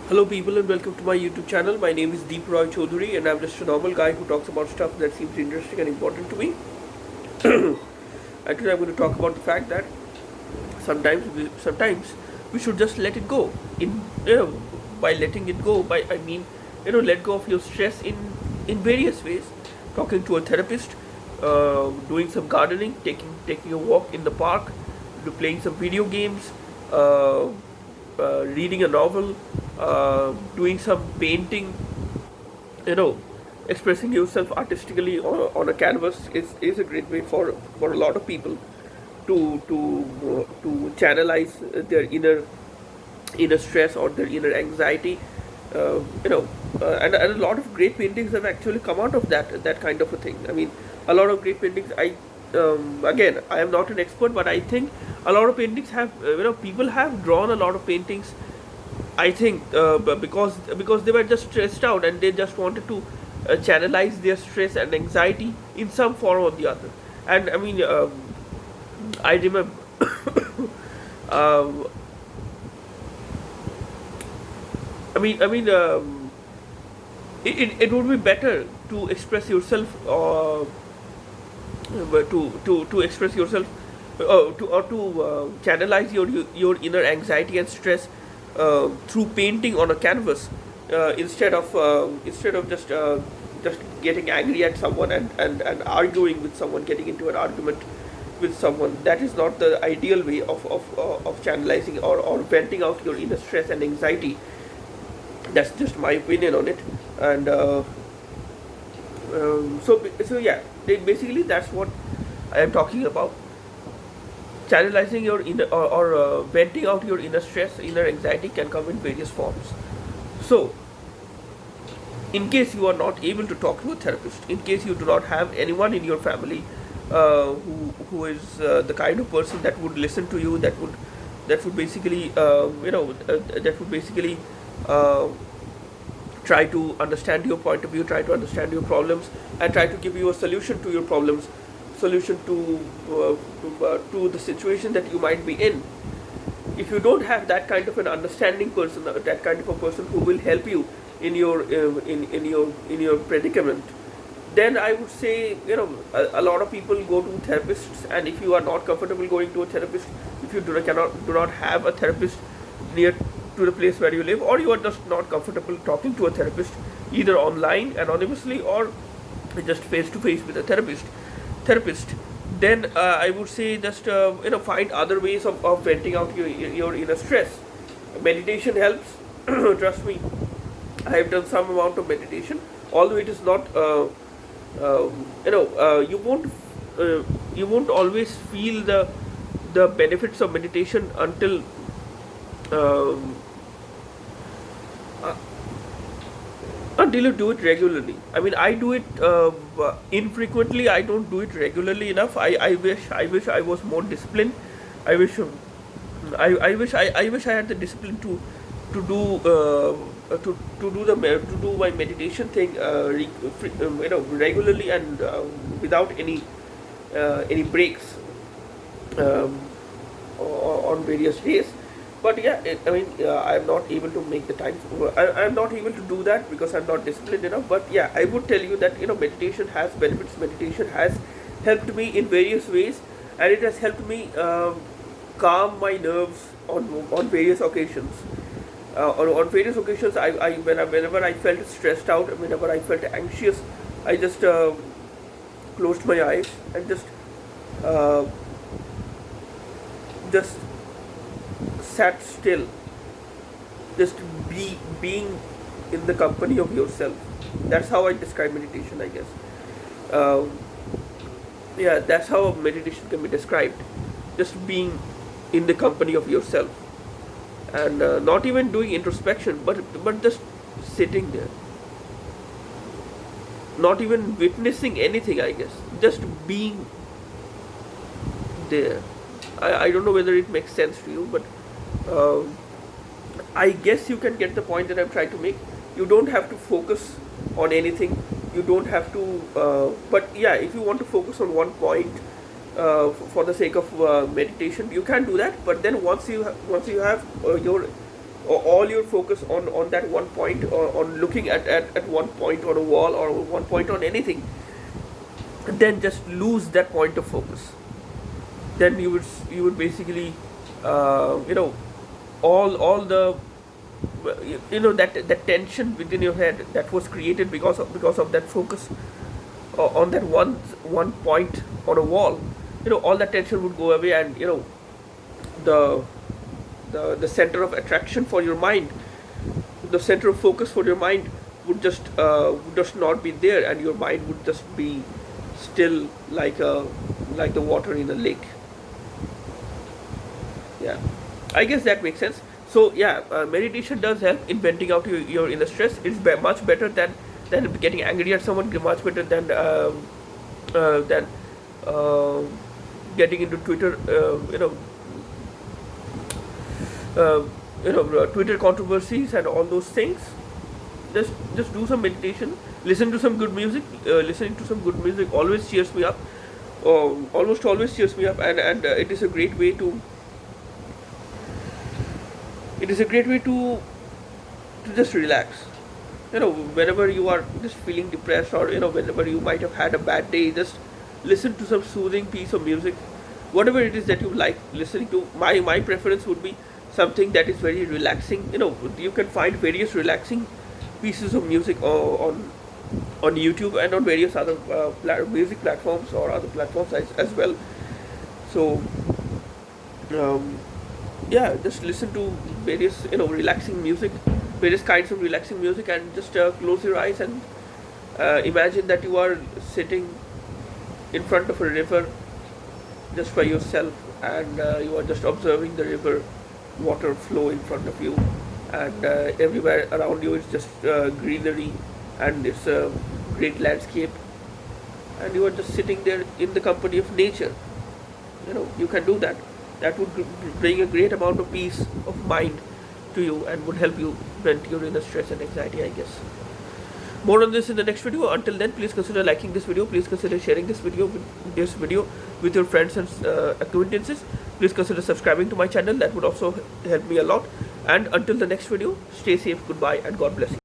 Hello, people, and welcome to my YouTube channel. My name is Deep Roy Chaudhary, and I'm just a normal guy who talks about stuff that seems interesting and important to me. And today I'm going to talk about the fact that sometimes we should just let it go. By letting it go, by I mean, let go of your stress in various ways. Talking to a therapist, doing some gardening, taking a walk in the park, playing some video games, uh, reading a novel, doing some painting, you know, expressing yourself artistically on a canvas is a great way for a lot of people to channelize their inner stress or their inner anxiety. And a lot of great paintings have actually come out of that kind of a thing. I mean, a lot of great paintings. Again, I am not an expert, but I think a lot of paintings have people have drawn a lot of paintings. I think because they were just stressed out and they just wanted to channelize their stress and anxiety in some form or the other. And I mean, I remember. um, it would be better to express yourself, to express yourself, to channelize your inner anxiety and stress through painting on a canvas, instead of just getting angry at someone and arguing with someone, getting into an argument with someone. That is not the ideal way of channelizing or venting out your inner stress and anxiety. That's just my opinion on it. And so yeah, basically that's what I am talking about. Channelizing your inner, or venting out your inner stress, inner anxiety can come in various forms. So in case you are not able to talk to a therapist, in case you do not have anyone in your family who is the kind of person that would listen to you, that would basically uh, try to understand your point of view, try to understand your problems, and try to give you a solution to your problems, solution to the situation that you might be in. If you don't have that kind of an understanding person, that kind of a person who will help you in your predicament, then I would say, a lot of people go to therapists. And if you are not comfortable going to a therapist, if you do not have a therapist near to the place where you live, or you are just not comfortable talking to a therapist, either online anonymously or just face to face with a therapist, then I would say just find other ways of venting out your inner stress. Meditation helps. Trust me, I have done some amount of meditation, although it is not. You won't always feel the benefits of meditation um, uh, until you do it regularly. I mean, I do it infrequently. I don't do it regularly enough. I wish I was more disciplined. I wish I wish I had the discipline to do to do my meditation thing, regularly, and without any breaks, um, on various days. But yeah, I'm not able to make the time. I'm not able to do that because I'm not disciplined enough. But yeah, I would tell you that meditation has benefits. Meditation has helped me in various ways, and it has helped me calm my nerves on various occasions. On various occasions, whenever I felt stressed out, whenever I felt anxious, I just closed my eyes and uh, just sat still, just being in the company of yourself. That's how I describe meditation, I guess. Um, yeah, that's how meditation can be described. Just being in the company of yourself, and not even doing introspection, but just sitting there, not even witnessing anything. I guess just being there. I don't know whether it makes sense to you, but um, I guess you can get the point that I'm trying to make. You don't have to focus on anything. You don't have to. But yeah, if you want to focus on one point for the sake of meditation, you can do that. But then once you have your all your focus on that one point, or on looking at one point on a wall or one point on anything, then just lose that point of focus. Then you would basically, you know, all the, you know, that tension within your head that was created because of that focus on that one point on a wall, you know, all that tension would go away, and you know, the the center of attraction for your mind, the center of focus for your mind would just not be there, and your mind would just be still like the water in a lake. Yeah, I guess that makes sense. So yeah, meditation does help in venting out your inner stress. It's much better than getting angry at someone, much better than uh, getting into Twitter, uh, Twitter controversies and all those things. Just do some meditation, listen to some good music. Listening to some good music always cheers me up, almost always cheers me up, and it is a great way to, just relax. You know, whenever you are just feeling depressed, or you know, whenever you might have had a bad day, just listen to some soothing piece of music, whatever it is that you like listening to. My preference would be something that is very relaxing. You know, you can find various relaxing pieces of music on YouTube and on various other music platforms or other platforms as well. So um, yeah, just listen to various, you know, relaxing music, various kinds of relaxing music, and just close your eyes and imagine that you are sitting in front of a river just by yourself, and you are just observing the river water flow in front of you, and everywhere around you is just greenery, and it's a great landscape, and you are just sitting there in the company of nature. You know, you can do that. That would bring a great amount of peace of mind to you, and would help you vent your inner stress and anxiety, I guess. More on this in the next video. Until then, please consider liking this video, please consider sharing this video with your friends and acquaintances. Please consider subscribing to my channel, that would also help me a lot. And until the next video, stay safe, goodbye, and God bless you.